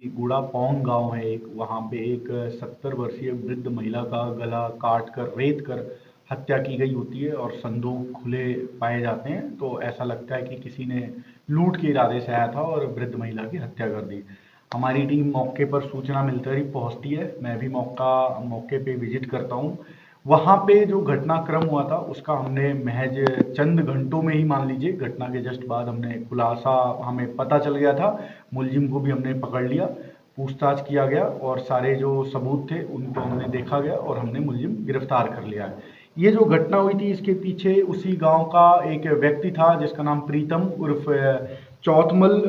गुड़ा पोंग गांव है एक, वहां पे एक 70 वर्षीय वृद्ध महिला का गला काट कर रेत कर हत्या की गई होती है और संदूक खुले पाए जाते हैं। तो ऐसा लगता है कि किसी ने लूट के इरादे से आया था और वृद्ध महिला की हत्या कर दी। हमारी टीम मौके पर सूचना मिलते ही पहुंचती है। मैं भी मौके पे विजिट करता हूँ। वहां पे जो घटनाक्रम हुआ था उसका हमने महज चंद घंटों में ही, मान लीजिए घटना के जस्ट बाद, हमने खुलासा, हमें पता चल गया था। मुलजिम को भी हमने पकड़ लिया, पूछताछ किया गया और सारे जो सबूत थे उनको हमने देखा गया और हमने मुलजिम गिरफ्तार कर लिया है। ये जो घटना हुई थी इसके पीछे उसी गांव का एक व्यक्ति था जिसका नाम प्रीतम उर्फ चौथमल,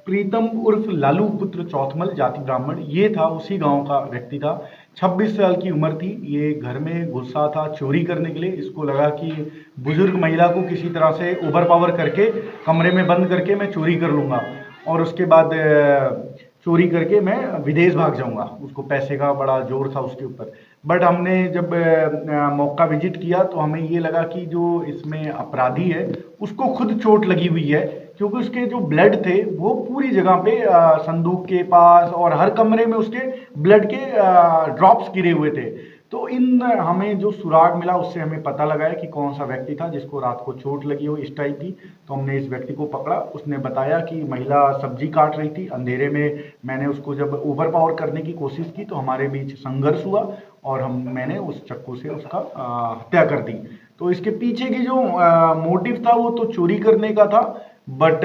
प्रीतम उर्फ लालू पुत्र चौथमल, जाति ब्राह्मण, ये था, उसी गांव का व्यक्ति था। 26 साल की उम्र थी। ये घर में घुसा था चोरी करने के लिए। इसको लगा कि बुजुर्ग महिला को किसी तरह से ओवर पावर करके कमरे में बंद करके मैं चोरी कर लूंगा और उसके बाद चोरी करके मैं विदेश भाग जाऊंगा। उसको पैसे का बड़ा जोर था उसके ऊपर। बट हमने जब मौका विजिट किया तो हमें ये लगा कि जो इसमें अपराधी है उसको खुद चोट लगी हुई है, क्योंकि उसके जो ब्लड थे वो पूरी जगह पे, संदूक के पास और हर कमरे में उसके ब्लड के ड्रॉप्स गिरे हुए थे। तो इन हमें जो सुराग मिला उससे हमें पता लगा है कि कौन सा व्यक्ति था जिसको रात को चोट लगी हो इस टाइप की। तो हमने इस व्यक्ति को पकड़ा। उसने बताया कि महिला सब्जी काट रही थी अंधेरे में। मैंने उसको जब ओवर पावर करने की कोशिश की तो हमारे बीच संघर्ष हुआ और मैंने उस चाकू से उसका हत्या कर दी। तो इसके पीछे की जो मोटिव था वो तो चोरी करने का था, बट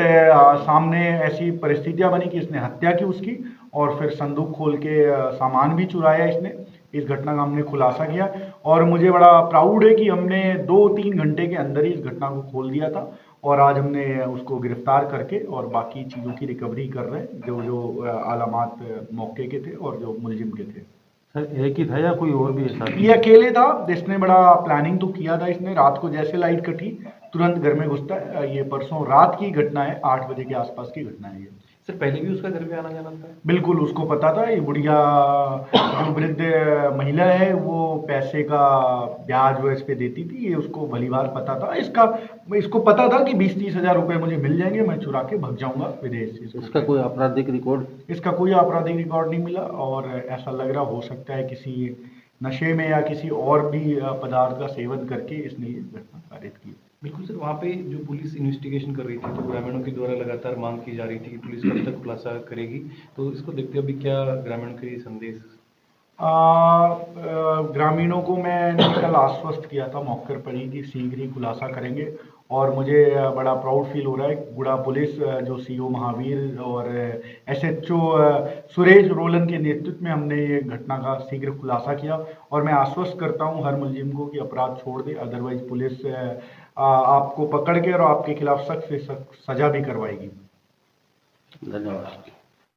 सामने ऐसी परिस्थितियां बनी कि इसने हत्या की उसकी और फिर संदूक खोल के सामान भी चुराया इसने। इस घटना का हमने खुलासा किया और मुझे बड़ा प्राउड है कि हमने 2-3 घंटे के अंदर ही इस घटना को खोल दिया था और आज हमने उसको गिरफ्तार करके और बाकी चीज़ों की रिकवरी कर रहे हैं, जो जो अलामात मौके के थे और जो मुलजिम के थे। सर एक ही था या कोई और भी है साथ? ये अकेले था। इसने बड़ा प्लानिंग तो किया था। इसने रात को जैसे लाइट कटी तुरंत घर में घुसता है। ये परसों रात की घटना है, 8 बजे के आसपास की घटना है ये। सर पहले भी उसका घर पे आना जाना था? बिल्कुल उसको पता था। ये बुढ़िया जो वृद्ध महिला है वो पैसे का ब्याज वो इस पे देती थी, ये उसको भलीभांति पता था। इसको पता था कि 20-30 हजार रुपए मुझे मिल जाएंगे, मैं चुरा के भाग जाऊंगा विदेश। इसका कोई आपराधिक रिकॉर्ड? इसका कोई आपराधिक रिकॉर्ड नहीं मिला और ऐसा लग रहा हो सकता है किसी नशे में या किसी और भी पदार्थ का सेवन करके इसने ये घटना कारित की। बिल्कुल सर, वहाँ पे जो पुलिस इन्वेस्टिगेशन कर रही थी तो ग्रामीणों के द्वारा लगातार मांग की जा रही थी कि पुलिस कब तक खुलासा करेगी, तो इसको देखते अभी क्या ग्रामीणों के संदेश? ग्रामीणों को मैंने कल आश्वस्त किया था मौके पर ही कि शीघ्र ही खुलासा करेंगे और मुझे बड़ा प्राउड फील हो रहा है। गुड़ा पुलिस जो सीओ महावीर और एसएचओ सुरेश रोलन के नेतृत्व में हमने ये घटना का शीघ्र खुलासा किया और मैं आश्वस्त करता हूँ हर मुलजिम को कि अपराध छोड़ दे, अदरवाइज पुलिस आपको पकड़ के और आपके खिलाफ सख्त से सख्त सजा भी करवाएगी। धन्यवाद।